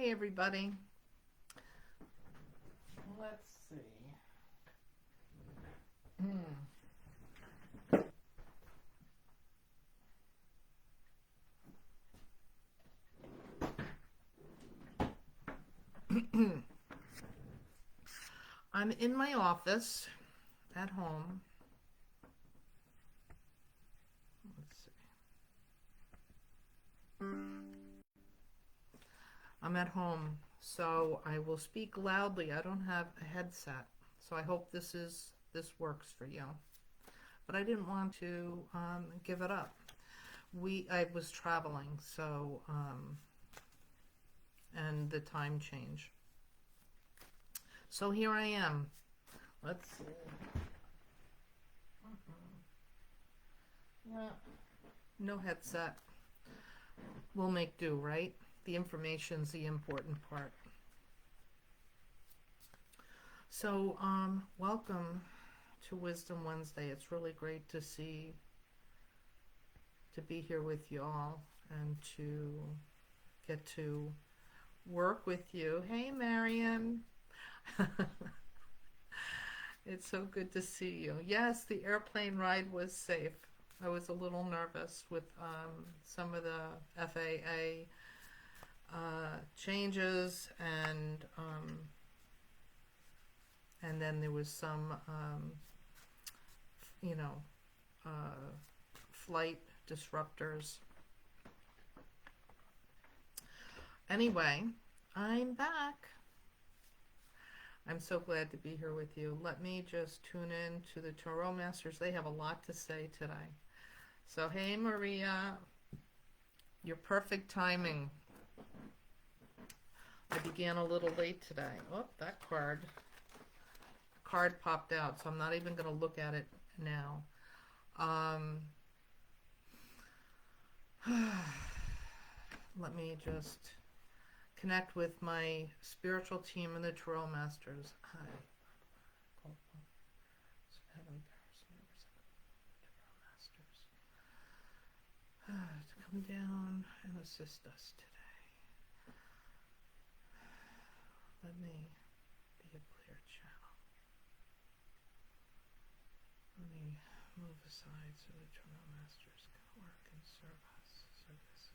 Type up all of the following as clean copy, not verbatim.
Hey everybody. Let's see. I'm in my office at home. Let's see. I'm at home, so I will speak loudly. I don't have a headset, so I hope this works for you. But I didn't want to give it up. I was traveling, so and the time change. So here I am. Let's see. Yeah, no headset. We'll make do, right? The information's the important part. So, welcome to Wisdom Wednesday. It's really great to be here with y'all and to get to work with you. Hey, Marion. It's so good to see you. Yes, the airplane ride was safe. I was a little nervous with some of the FAA changes, and then there was some flight disruptors. Anyway, I'm back. I'm so glad to be here with you. Let me just tune in to the Tarot Masters. They have a lot to say today. So, hey, Maria, your perfect timing. I began a little late today. Oh, that card popped out, so I'm not even going to look at it now. Let me just connect with my spiritual team and the Tarot Masters. Hi. To come down and assist us today. Let me be a clear channel. Let me move aside so the Tarot Masters can work and serve us. Service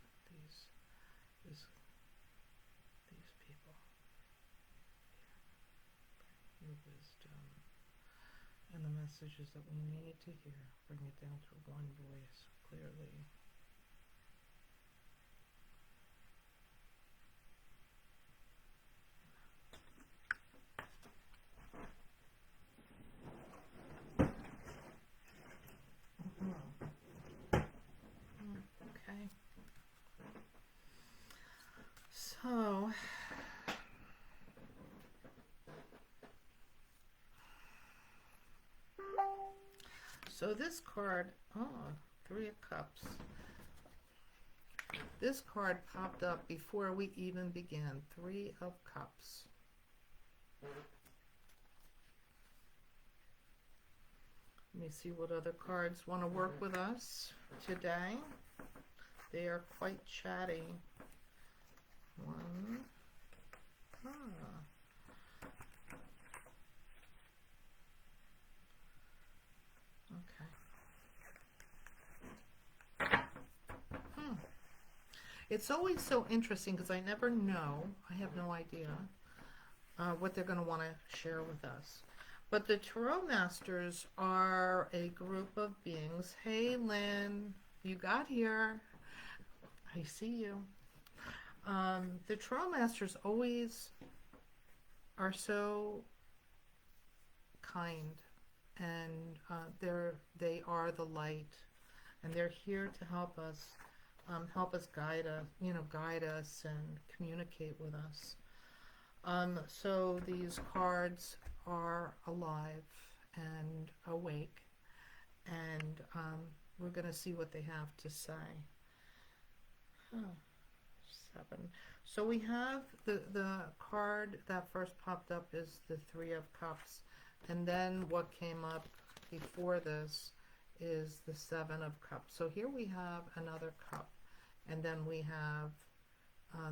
these people. Your wisdom and the messages that we need to hear. Bring it down to one voice clearly. Okay. So this card, Three of Cups. This card popped up before we even began. Three of Cups. Let me see what other cards want to work with us today. They are quite chatty. One. Okay. It's always so interesting because I never know. I have no idea what they're going to want to share with us. But the Tarot Masters are a group of beings. Hey, Lynn, you got here. I see you. The Tarot Masters always are so kind, and they are the light, and they're here to help us guide us and communicate with us. So these cards are alive and awake, and we're going to see what they have to say. 7. So we have the card that first popped up is the Three of Cups, and then what came up before this is the Seven of Cups. So here we have another cup, and then we have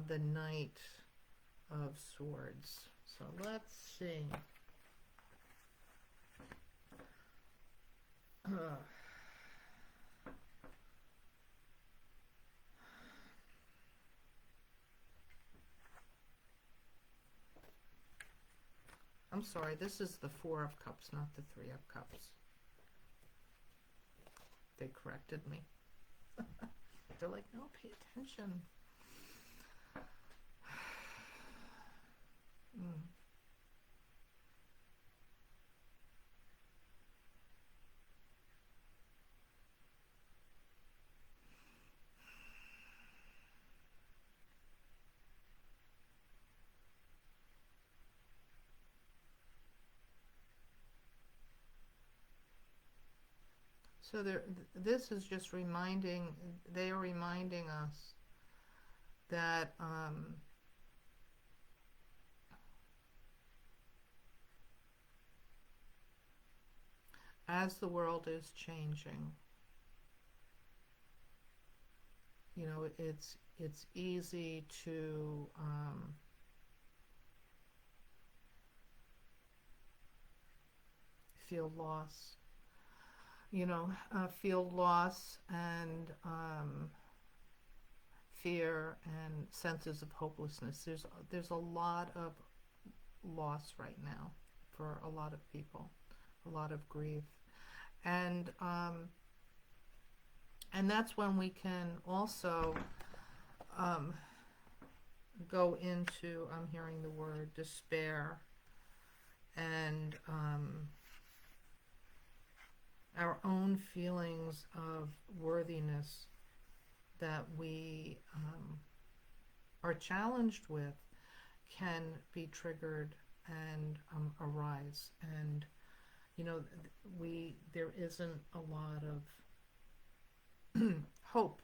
the Knight of Swords. So let's see. I'm sorry, this is the Four of Cups, not the Three of Cups. They corrected me. They're like, no, pay attention. So this is just reminding, they are reminding us that as the world is changing, you know, it's easy to feel loss. You know, feel loss and fear and senses of hopelessness. There's a lot of loss right now for a lot of people, a lot of grief, and that's when we can also go into, I'm hearing the word despair, and our own feelings of worthiness that we are challenged with can be triggered and arise. And you know, there isn't a lot of hope.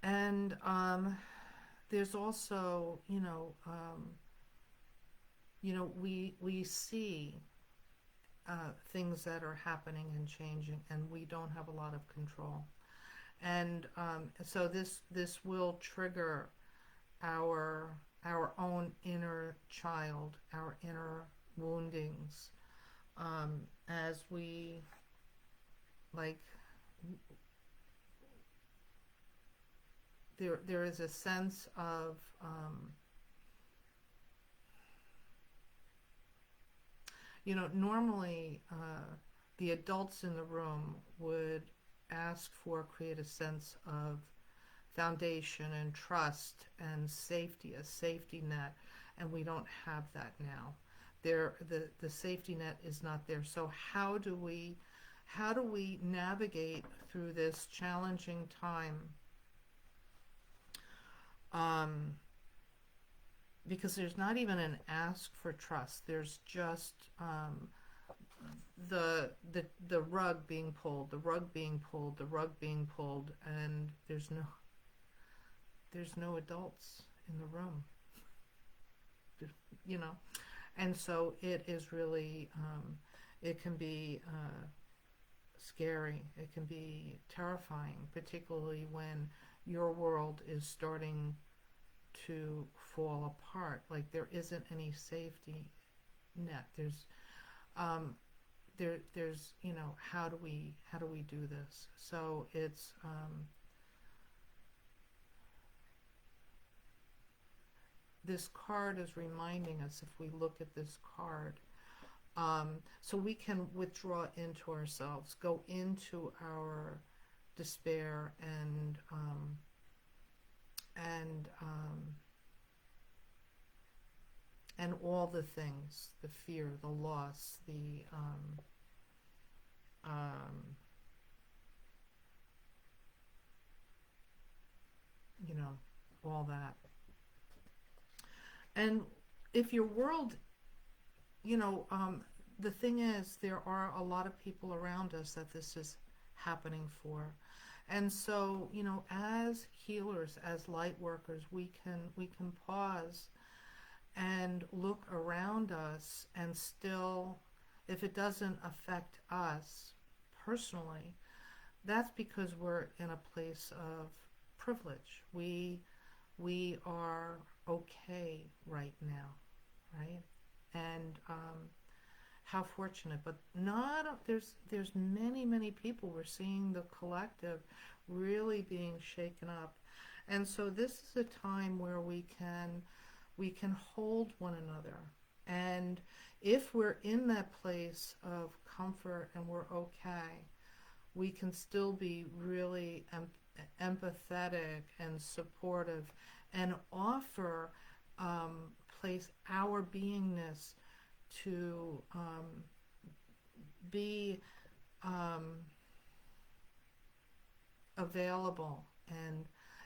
And there's also, we see things that are happening and changing, and we don't have a lot of control. And so this will trigger our own inner child, our inner woundings, as we, like, there is a sense of normally the adults in the room would create a sense of foundation and trust and safety, a safety net, and we don't have that now. The safety net is not there. So how do we navigate through this challenging time? Because there's not even an ask for trust. There's just the rug being pulled, the rug being pulled, the rug being pulled, and there's no adults in the room, and so it is really it can be scary, it can be terrifying, particularly when your world is starting to fall apart. Like, there isn't any safety net. There's how do we do this? So it's this card is reminding us, if we look at this card, so we can withdraw into ourselves, go into our despair and all the things, the fear, the loss, the all that. And if your world, the thing is, there are a lot of people around us that this is happening for. And so, as healers, as light workers, we can pause and look around us, and still, if it doesn't affect us personally, that's because we're in a place of privilege. We we are okay right now, right? And how fortunate, but not there's many people. We're seeing the collective really being shaken up, and so this is a time where we can hold one another, and if we're in that place of comfort and we're okay, we can still be really empathetic and supportive and offer place our beingness to be available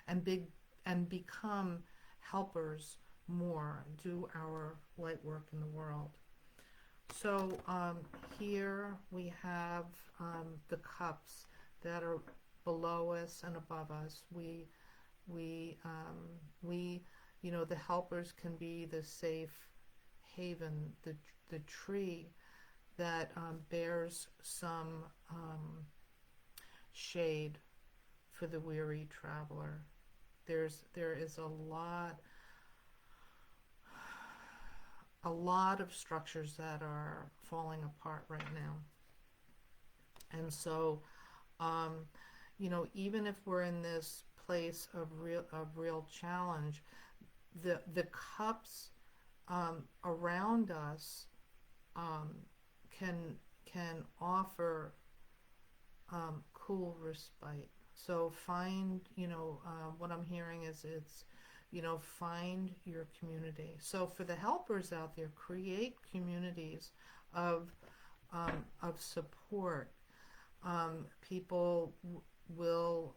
and big and become helpers more, do our light work in the world. So here we have the cups that are below us and above us. We the helpers can be the safe haven, the tree that bears some shade for the weary traveler. There is a lot of structures that are falling apart right now, and so even if we're in this place of real challenge, the cups around us can offer cool respite. So find, what I'm hearing is it's, find your community. So for the helpers out there, create communities of support. People will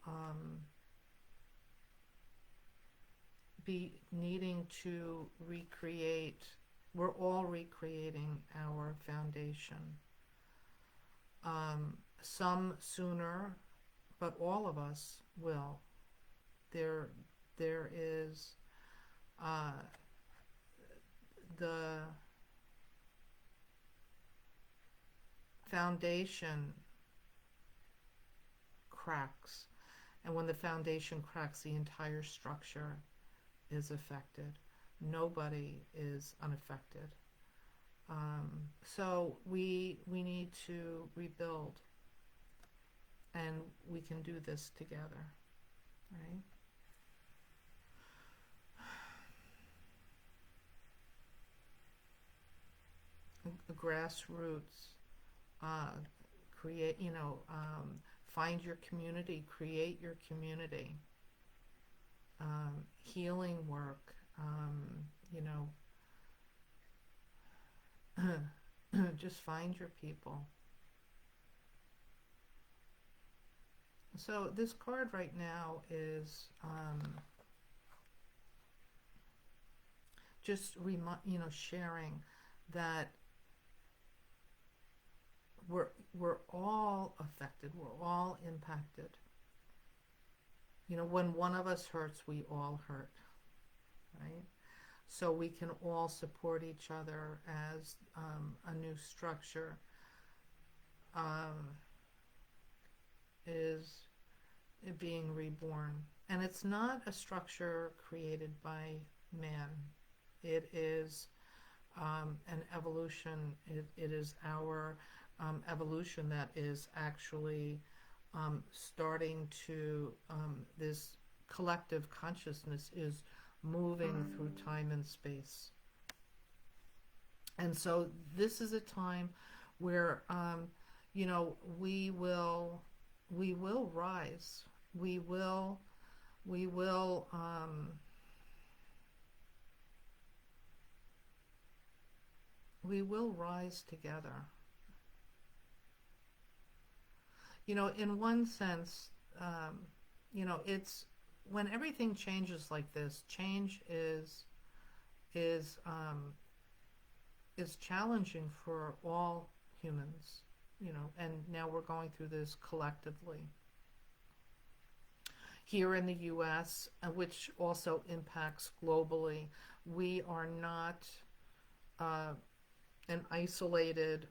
be needing to recreate. We're all recreating our foundation. Some sooner, but all of us will. There is the foundation cracks, and when the foundation cracks, the entire structure is affected. Nobody is unaffected. So we need to rebuild, and we can do this together, right? The grassroots, create, find your community, create your community. Healing work, just find your people. So this card right now is just sharing that we're all affected, we're all impacted. When one of us hurts, we all hurt, right? So we can all support each other as a new structure is being reborn. And it's not a structure created by man. It is an evolution. It is our evolution that is actually starting to, this collective consciousness is moving through time and space. And so this is a time where, we will rise. We will rise together. In one sense, it's when everything changes like this, change is challenging for all humans, and now we're going through this collectively. Here in the U.S., which also impacts globally, we are not an isolated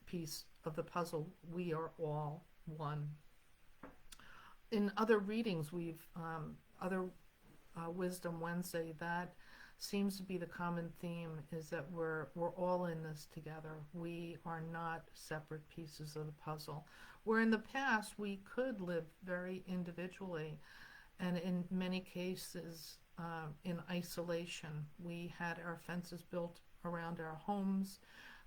piece of the puzzle. We are all one. In other readings, other Wisdom Wednesday, that seems to be the common theme, is that we're all in this together. We are not separate pieces of the puzzle. Where in the past we could live very individually, and in many cases in isolation. We had our fences built around our homes,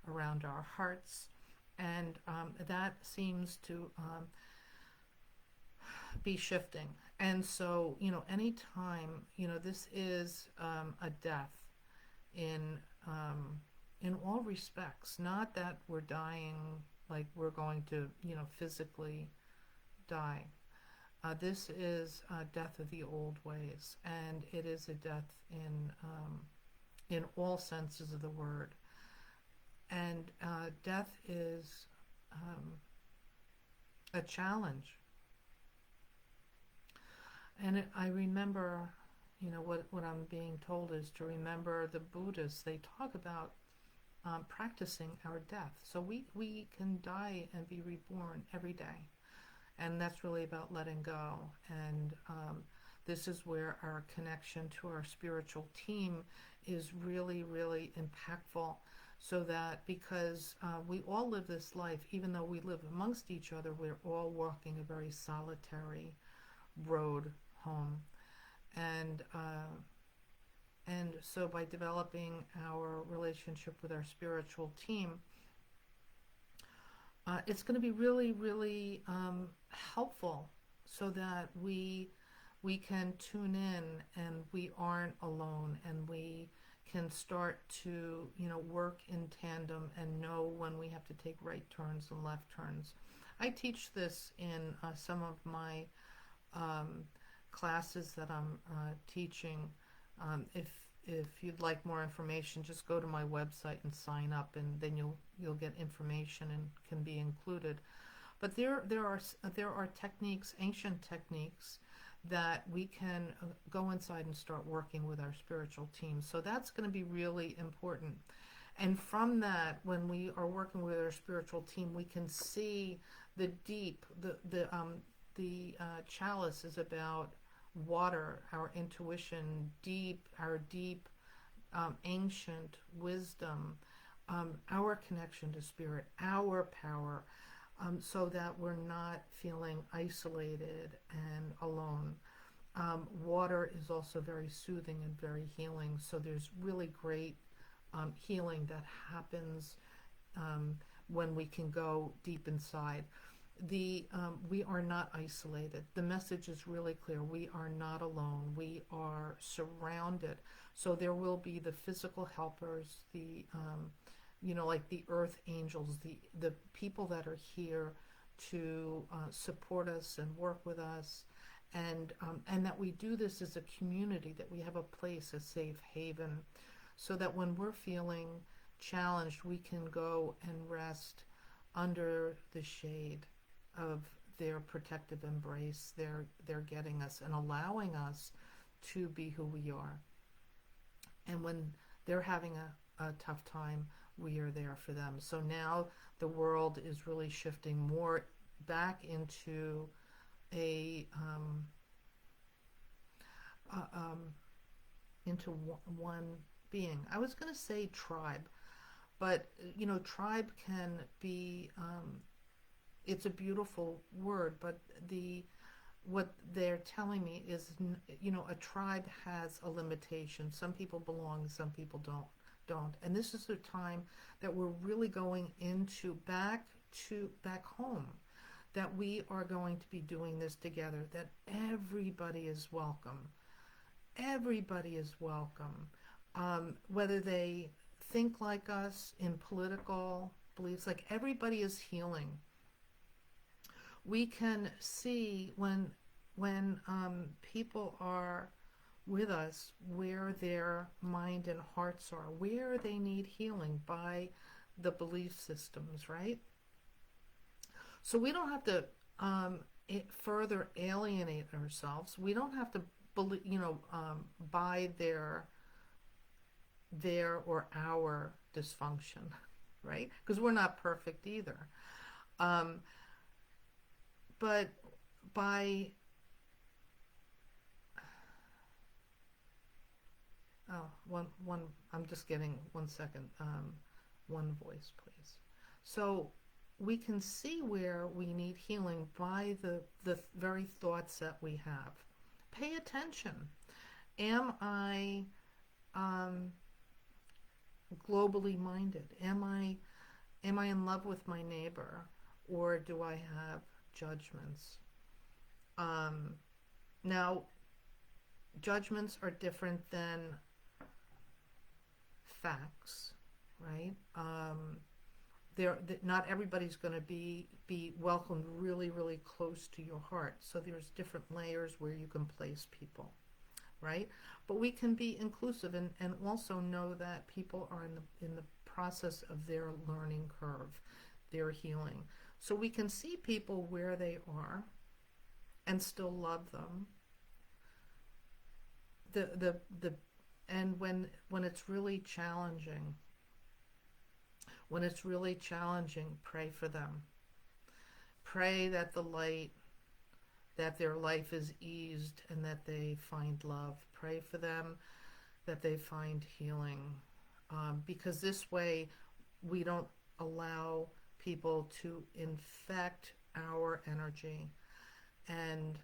around our hearts, and that seems to be shifting. And so, anytime, this is a death in all respects. Not that we're dying like we're going to, physically die. This is a death of the old ways, and it is a death in all senses of the word. And death is a challenge. And I remember, what I'm being told is to remember the Buddhists. They talk about practicing our death. So we can die and be reborn every day. And that's really about letting go. And this is where our connection to our spiritual team is really, really impactful. So that because we all live this life, even though we live amongst each other, we're all walking a very solitary road home. And so by developing our relationship with our spiritual team, it's going to be really, really helpful, so that we can tune in and we aren't alone, and we can start to work in tandem and know when we have to take right turns and left turns. I teach this in some of my classes that I'm teaching. If you'd like more information, just go to my website and sign up, and then you'll get information and can be included. But there are techniques, ancient techniques, that we can go inside and start working with our spiritual team. So that's going to be really important. And from that, when we are working with our spiritual team, we can see the deep. The chalice is about water, our intuition, our deep, ancient wisdom, our connection to spirit, our power, so that we're not feeling isolated and alone. Water is also very soothing and very healing, so there's really great healing that happens when we can go deep inside. We are not isolated. The message is really clear. We are not alone. We are surrounded. So there will be the physical helpers, like the earth angels, the people that are here to support us and work with us, and that we do this as a community, that we have a place, a safe haven, so that when we're feeling challenged, we can go and rest under the shade of their protective embrace. They're getting us and allowing us to be who we are. And when they're having a tough time, we are there for them. So now the world is really shifting more back into into one being. I was going to say tribe, but tribe can be it's a beautiful word, but what they're telling me is, a tribe has a limitation. Some people belong, some people don't. And this is the time that we're really going into back home, that we are going to be doing this together, that everybody is welcome. Everybody is welcome. Whether they think like us in political beliefs, like everybody is healing. We can see when people are with us where their mind and hearts are, where they need healing by the belief systems, right? So we don't have to further alienate ourselves. We don't have to buy their or our dysfunction, right? Because we're not perfect either. But by Oh, one. I'm just getting 1 second. One voice, please. So we can see where we need healing by the very thoughts that we have. Pay attention. Am I globally minded? Am I in love with my neighbor, or do I have judgments? Now, judgments are different than facts, right? Not everybody's going to be welcomed really, really close to your heart. So there's different layers where you can place people, right? But we can be inclusive and also know that people are in the process of their learning curve, their healing. So we can see people where they are and still love them. And when it's really challenging, pray for them. Pray that their life is eased and that they find love. Pray for them that they find healing. Because this way we don't allow people to infect our energy. And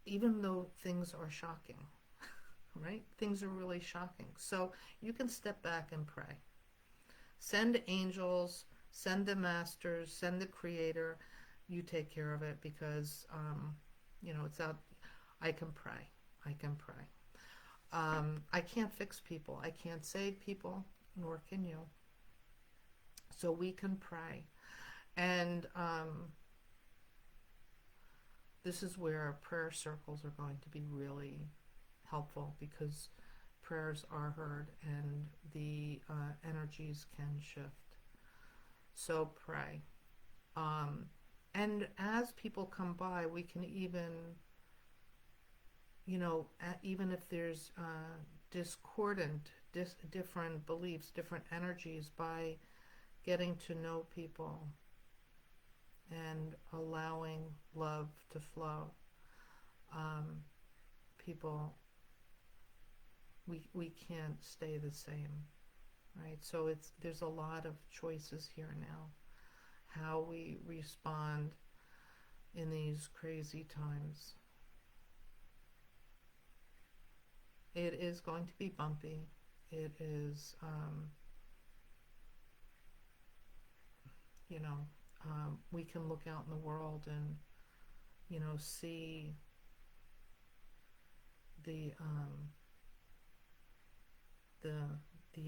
even though things are shocking, right? Things are really shocking. So you can step back and pray. Send angels, send the masters, send the creator. You take care of it because, it's out. I can pray. I can't fix people. I can't save people, nor can you. So we can pray. And this is where prayer circles are going to be really helpful, because prayers are heard and the energies can shift. So pray. And as people come by, we can even, even if there's different beliefs, different energies, by getting to know people and allowing love to flow. People, we can't stay the same, right? So there's a lot of choices here now, how we respond in these crazy times. It is going to be bumpy. It is, we can look out in the world and, see the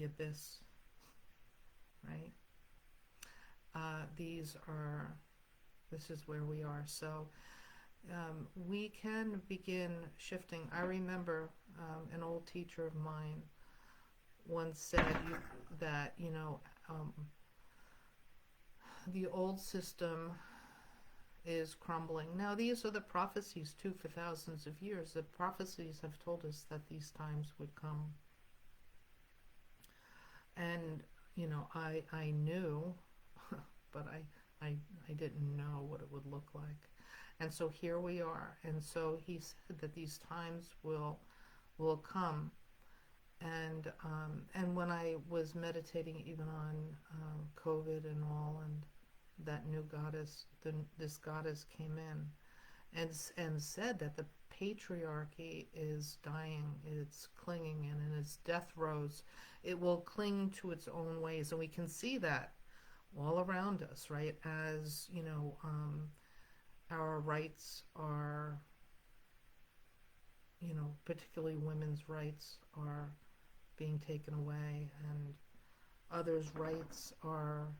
abyss, right? This is where we are. So we can begin shifting. I remember an old teacher of mine once said that, the old system is crumbling. Now, these are the prophecies too for thousands of years. The prophecies have told us that these times would come. And, I knew, but I didn't know what it would look like. And so here we are. And so he said that these times will come. And when I was meditating even on COVID and all, and that new goddess, this goddess came in and said that the patriarchy is dying, it's clinging, and in its death throes, it will cling to its own ways. And we can see that all around us, right? As, our rights are, particularly women's rights are being taken away, and others' rights are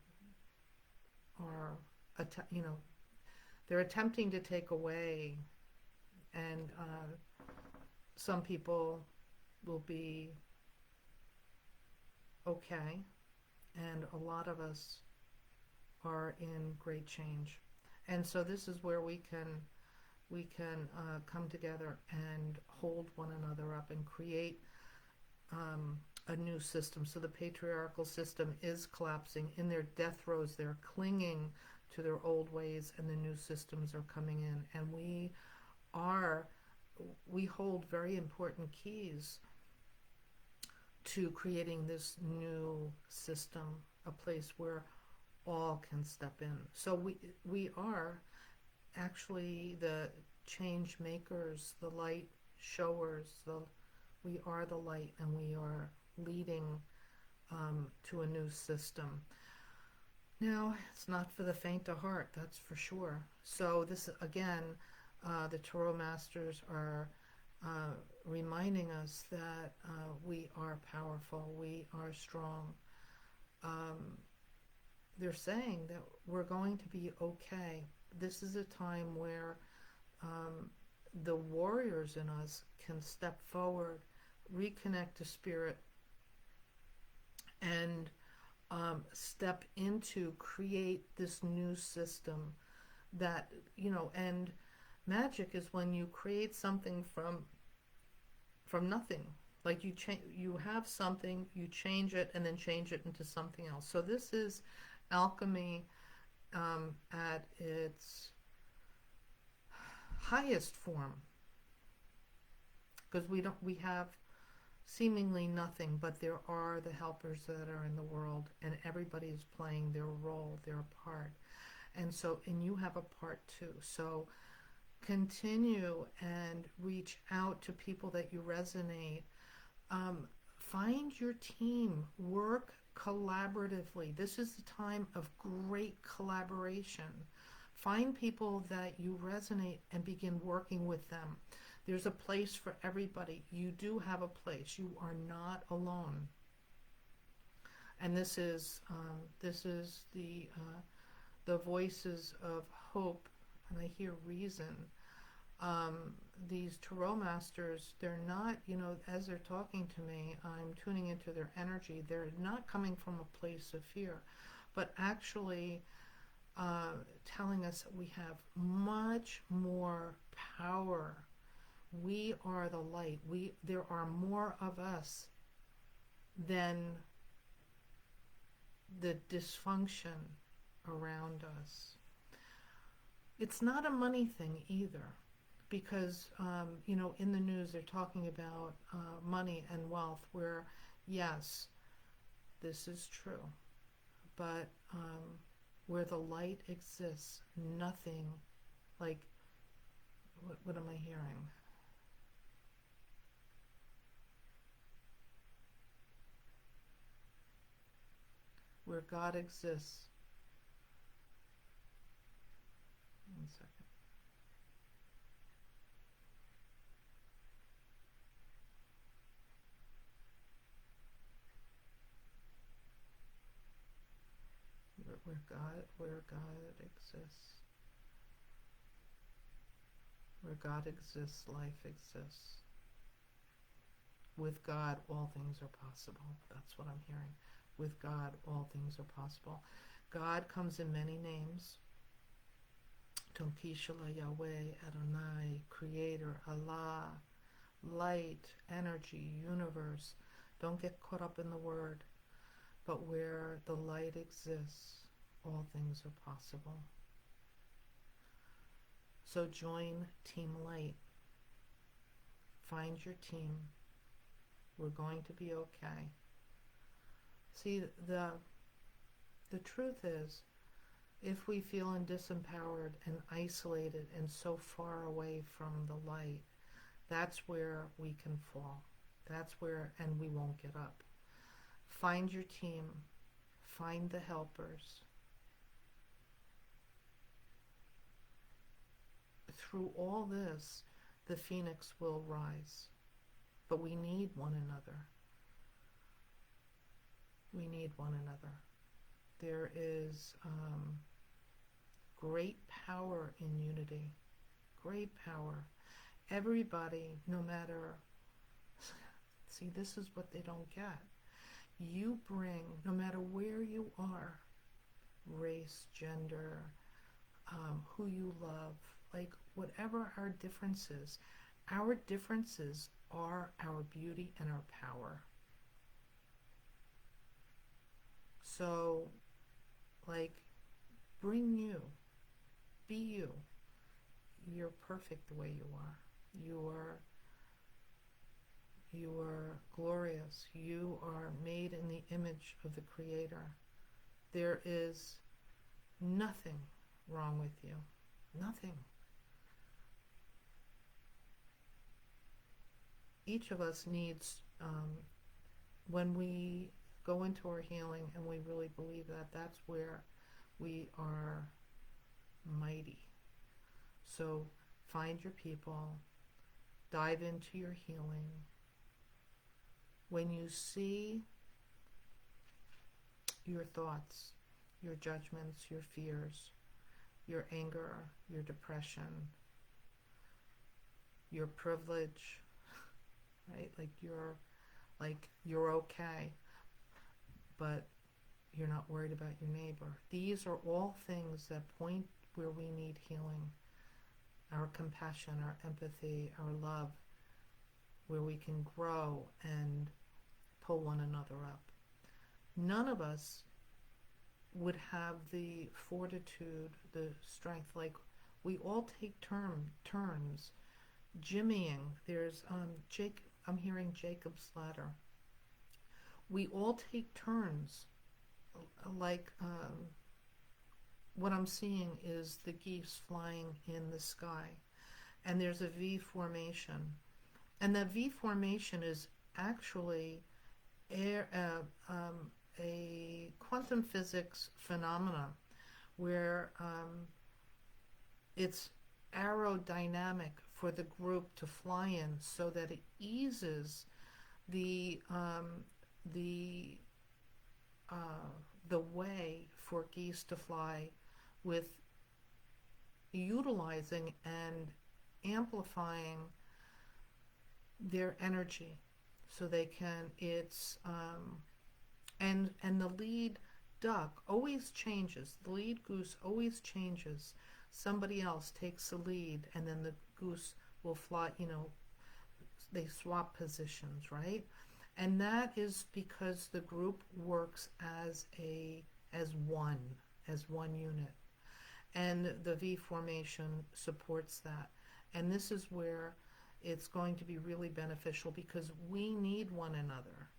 they're attempting to take away, and some people will be okay, and a lot of us are in great change. And so this is where we can come together and hold one another up and create a new system. So the patriarchal system is collapsing. In their death throes, they're clinging to their old ways, and the new systems are coming in. And we hold very important keys to creating this new system, a place where all can step in. So we are actually the change makers, the light showers. We are the light, and we are leading to a new system. Now, it's not for the faint of heart, that's for sure. So this, again, the Tarot Masters are reminding us that we are powerful, we are strong. They're saying that we're going to be okay. This is a time where the warriors in us can step forward, reconnect to spirit, and step into create this new system that, and magic is when you create something from nothing. Like you have something, you change it, and then change it into something else. So this is alchemy at its highest form, because we have seemingly nothing, but there are the helpers that are in the world, and everybody is playing their role, their part. And you have a part too. So continue and reach out to people that you resonate. Find your team, work collaboratively. This is the time of great collaboration. Find people that you resonate and begin working with them. There's a place for everybody. You do have a place. You are not alone. And this is the voices of hope, and I hear reason. These Tarot Masters, they're not, as they're talking to me, I'm tuning into their energy. They're not coming from a place of fear, but actually telling us that we have much more power. We are the light. There are more of us than the dysfunction around us. It's not a money thing either, because in the news they're talking about money and wealth, where yes, this is true, but where the light exists, nothing, like, what am I hearing? Where God exists. 1 second. Where God exists. Where God exists, life exists. With God, all things are possible. That's what I'm hearing. With God, all things are possible. God comes in many names. 𝙃𝙚𝙖𝙡𝙀, Yahweh, Adonai, Creator, Allah, light, energy, universe. Don't get caught up in the word. But where the light exists, all things are possible. So join Team Light. Find your team. We're going to be okay. See, the truth is, if we feel disempowered and isolated and so far away from the light, that's where we can fall. That's where, and we won't get up. Find your team. Find the helpers. Through all this, the phoenix will rise. But we need one another. We need one another. There is great power in unity. Great power. Everybody, no matter... See, this is what they don't get. You bring, no matter where you are, race, gender, who you love, like whatever our differences are our beauty and our power. So, like, bring you, be you. You're perfect the way you are. You are glorious. You are made in the image of the Creator. There is nothing wrong with you. Nothing. Each of us needs, when we go into our healing and we really believe that, that's where we are mighty. So find your people, dive into your healing. When you see your thoughts, your judgments, your fears, your anger, your depression, your privilege, right? Like you're okay, but you're not worried about your neighbor. These are all things that point where we need healing. Our compassion, our empathy, our love, where we can grow and pull one another up. None of us would have the fortitude, the strength, like we all take turns jimmying. There's I'm hearing Jacob's ladder. We all take turns, like what I'm seeing is the geese flying in the sky, and there's a V formation, and that V formation is actually a quantum physics phenomena where it's aerodynamic for the group to fly in, so that it eases the way for geese to fly, with utilizing and amplifying their energy, so they can, and the lead duck always changes. The lead goose always changes. Somebody else takes the lead, and then the goose will fly, they swap positions, right? And that is because the group works as one unit. And the V formation supports that. And this is where it's going to be really beneficial, because we need one another.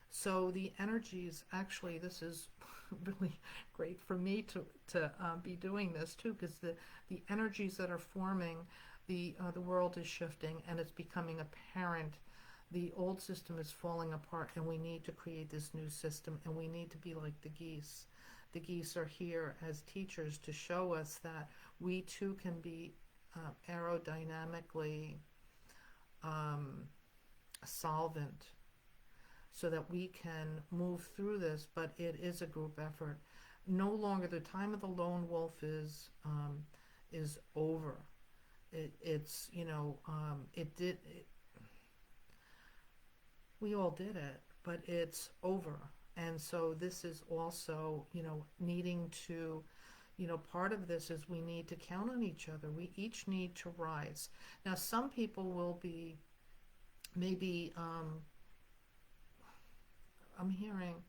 So the energies, actually, this is really great for me to be doing this too, because the energies that are forming, the world is shifting, and it's becoming apparent. The old system is falling apart, and we need to create this new system, and we need to be like the geese. The geese are here as teachers to show us that we too can be aerodynamically solvent, so that we can move through this. But it is a group effort. No longer the time of the lone wolf is over. We all did it, but it's over. And so this is also, needing to, part of this is we need to count on each other. We each need to rise. Now, some people will be, maybe, I'm hearing,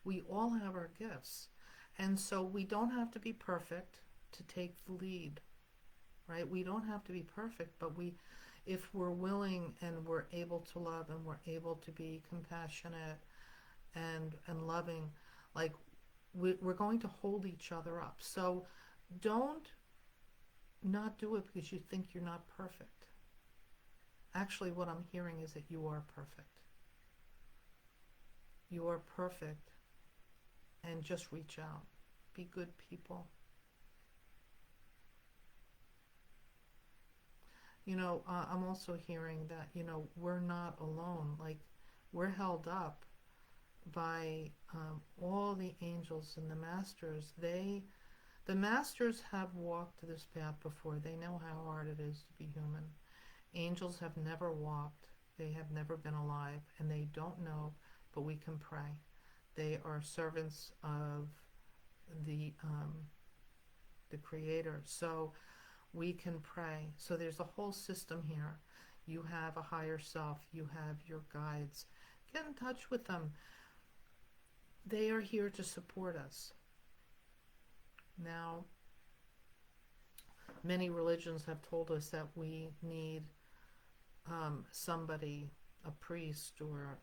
we all have our gifts. And so we don't have to be perfect to take the lead, right? We don't have to be perfect, but if we're willing and we're able to love and we're able to be compassionate and loving, like we're going to hold each other up. So don't not do it because you think you're not perfect. Actually, what I'm hearing is that you are perfect. You are perfect, and just reach out. Be good people. I'm also hearing that, we're not alone. Like, we're held up by all the angels and the masters. The masters have walked this path before. They know how hard it is to be human. Angels have never walked. They have never been alive, and they don't know, but we can pray. They are servants of the Creator. So we can pray. So there's a whole system here. You have a higher self. You have your guides. Get in touch with them. They are here to support us. Now, many religions have told us that we need somebody, a priest or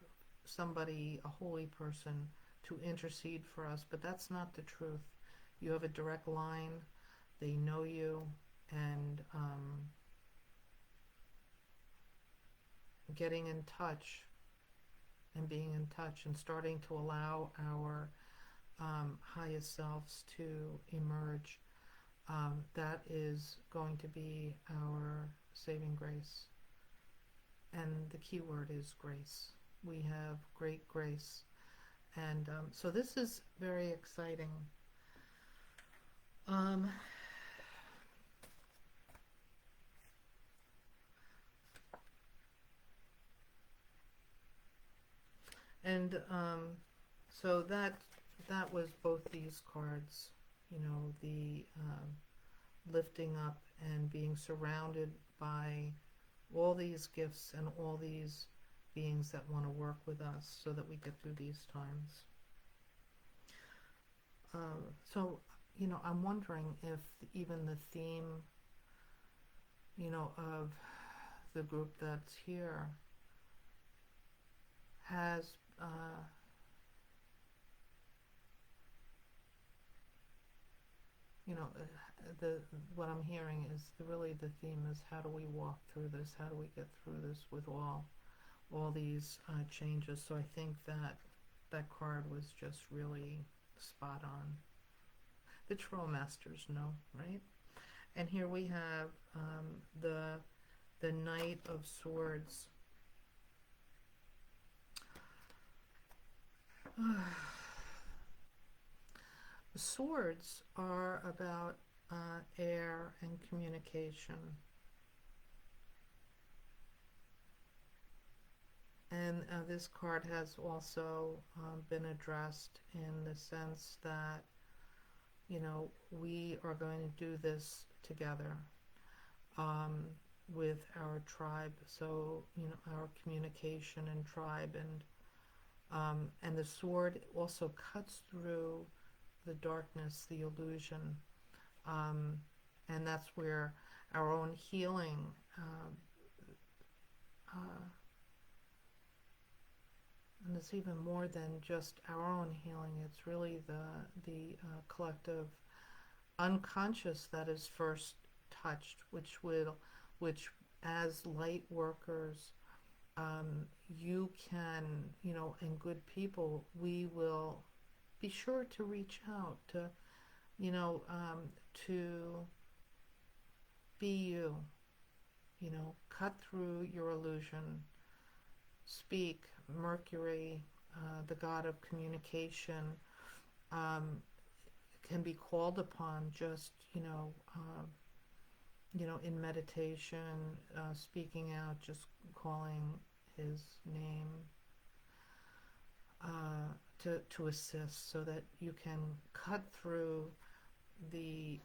somebody, a holy person, to intercede for us, but that's not the truth. You have a direct line, they know you, and getting in touch and being in touch and starting to allow our highest selves to emerge, that is going to be our saving grace. And the key word is grace. We have great grace. And so this is very exciting. And so that was both these cards, you know, the lifting up and being surrounded by all these gifts and all these beings that want to work with us so that we get through these times. So, you know, I'm wondering if even the theme, you know, of the group that's here has you know, what I'm hearing is really the theme is, how do we walk through this? How do we get through this with all these changes? So I think that card was just really spot on. The Tarot Masters know, right? And here we have the Knight of Swords. Swords are about air and communication. And this card has also been addressed in the sense that, you know, we are going to do this together with our tribe. So, you know, our communication and tribe, and the sword also cuts through the darkness, the illusion, and that's where our own healing and it's even more than just our own healing. It's really the collective unconscious that is first touched, which as light workers, you can, you know, and good people, we will be sure to reach out to, you know, to be you, you know, cut through your illusion, speak. Mercury, the god of communication, can be called upon just, you know, in meditation, speaking out, just calling his name, to assist, so that you can cut through the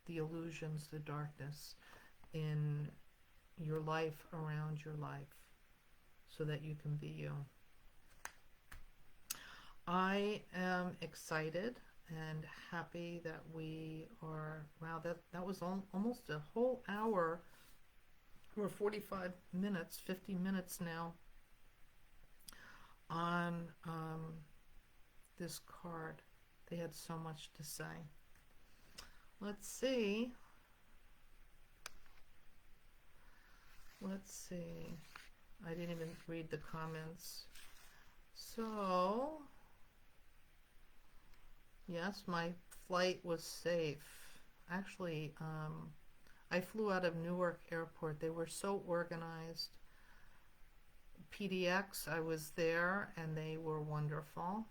illusions, the darkness in your life, around your life, so that you can be you. I am excited and happy that we are, wow, that was almost a whole hour. We're 45 minutes, 50 minutes now on this card. They had so much to say. Let's see. I didn't even read the comments. So, yes, my flight was safe. Actually, I flew out of Newark Airport. They were so organized. PDX, I was there, and they were wonderful.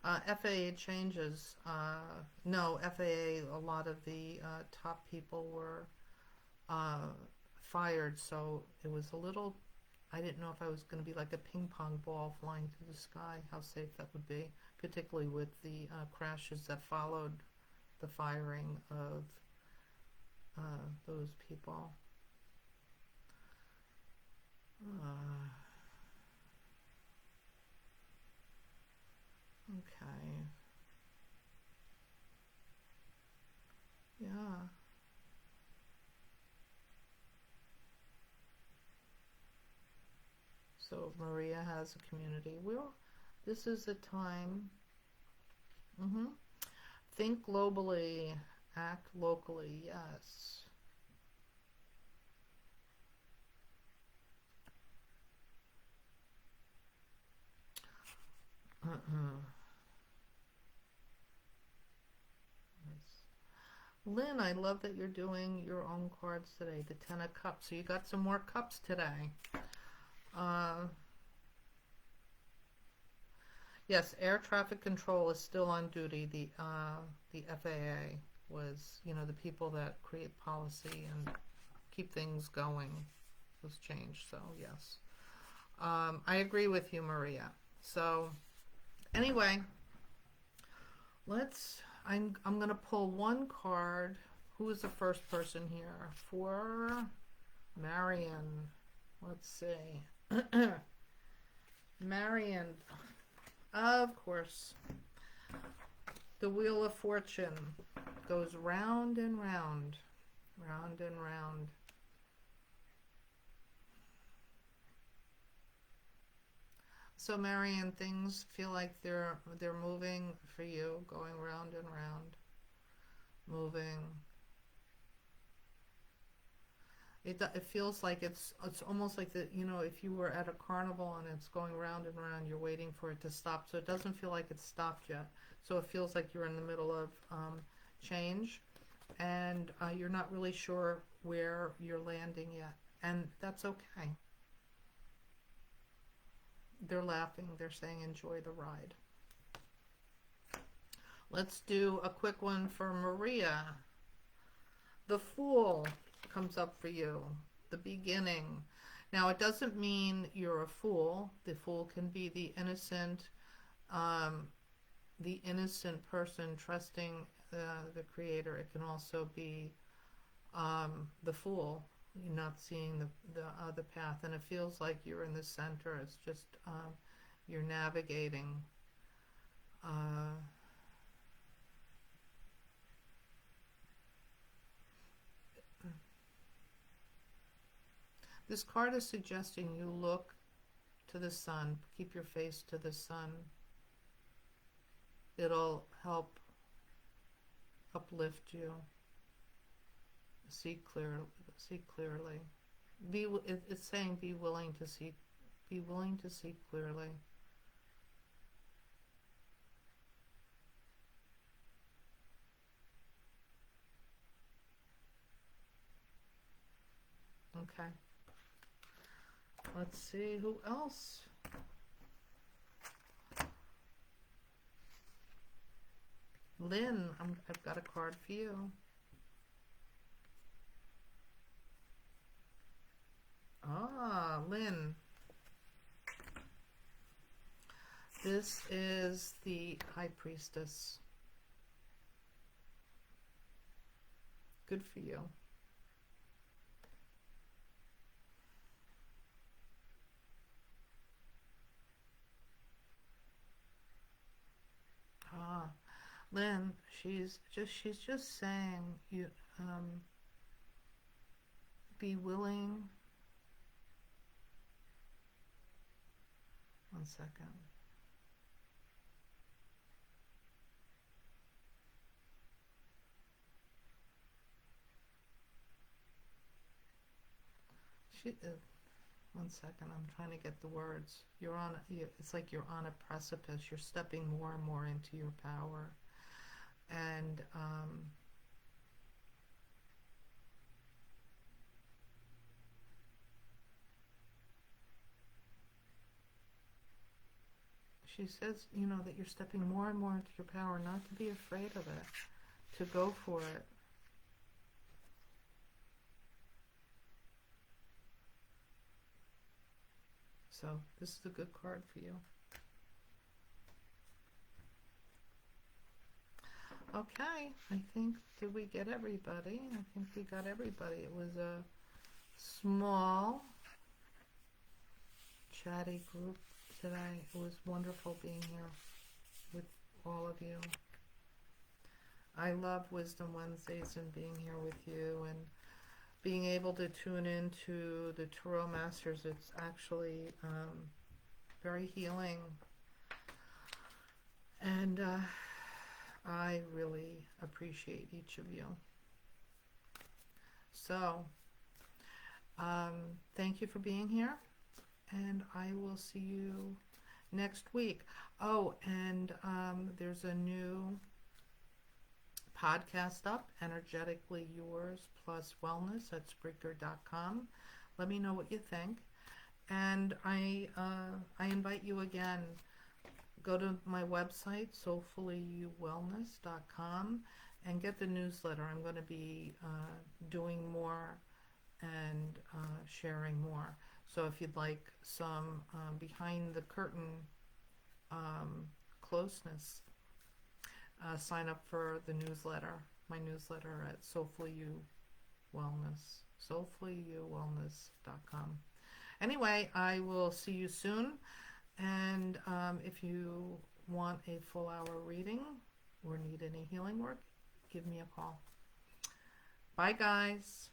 FAA changes. No, FAA, a lot of the top people were fired, so it was a little, I didn't know if I was going to be like a ping pong ball flying through the sky, how safe that would be, particularly with the crashes that followed the firing of those people. Okay. Yeah. So Maria has a community. Well, this is the time. Think globally, act locally. Yes. Lynn, I love that you're doing your own cards today. The Ten of Cups. So you got some more cups today. Yes, air traffic control is still on duty. The FAA was, you know, the people that create policy and keep things going was changed. So yes, I agree with you, Maria. So anyway, I'm gonna pull one card. Who is the first person here? For Marion. Let's see. Marion. Of course. The Wheel of Fortune goes round and round. Round and round. So Marion, things feel like they're moving for you, going round and round. Moving. It feels like it's almost like the, you know, if you were at a carnival and it's going round and round, you're waiting for it to stop. So it doesn't feel like it's stopped yet. So it feels like you're in the middle of change, and you're not really sure where you're landing yet, and that's okay. They're laughing. They're saying enjoy the ride. Let's do a quick one for Maria. The Fool comes up for you. The beginning. Now, it doesn't mean you're a fool. The fool can be the innocent person trusting the Creator. It can also be the fool, not seeing the path, and it feels like you're in the center. It's just you're navigating. This card is suggesting you look to the sun. Keep your face to the sun. It'll help uplift you. See clearly. It's saying be willing to see clearly. Okay. Let's see who else. Lynn, I've got a card for you. Ah, Lynn. This is the High Priestess. Good for you. Ah, Lynn, she's just saying you be willing. One second. One second, I'm trying to get the words. It's like you're on a precipice. You're stepping more and more into your power. And she says, you know, that you're stepping more and more into your power, not to be afraid of it, to go for it. So this is a good card for you. Okay, I think, did we get everybody? I think we got everybody. It was a small, chatty group today. It was wonderful being here with all of you. I love Wisdom Wednesdays and being here with you and being able to tune into the Tarot Masters, it's actually very healing. And I really appreciate each of you. So, thank you for being here, and I will see you next week. Oh, and there's a new podcast up, Energetically Yours Plus Wellness at Spreaker.com. Let me know what you think. And I invite you again, go to my website, soulfullywellness.com, and get the newsletter. I'm going to be doing more and sharing more. So if you'd like some behind the curtain closeness, sign up for the newsletter, my newsletter at soulfullywellness.com. Anyway, I will see you soon, and if you want a full hour reading or need any healing work, give me a call. Bye, guys.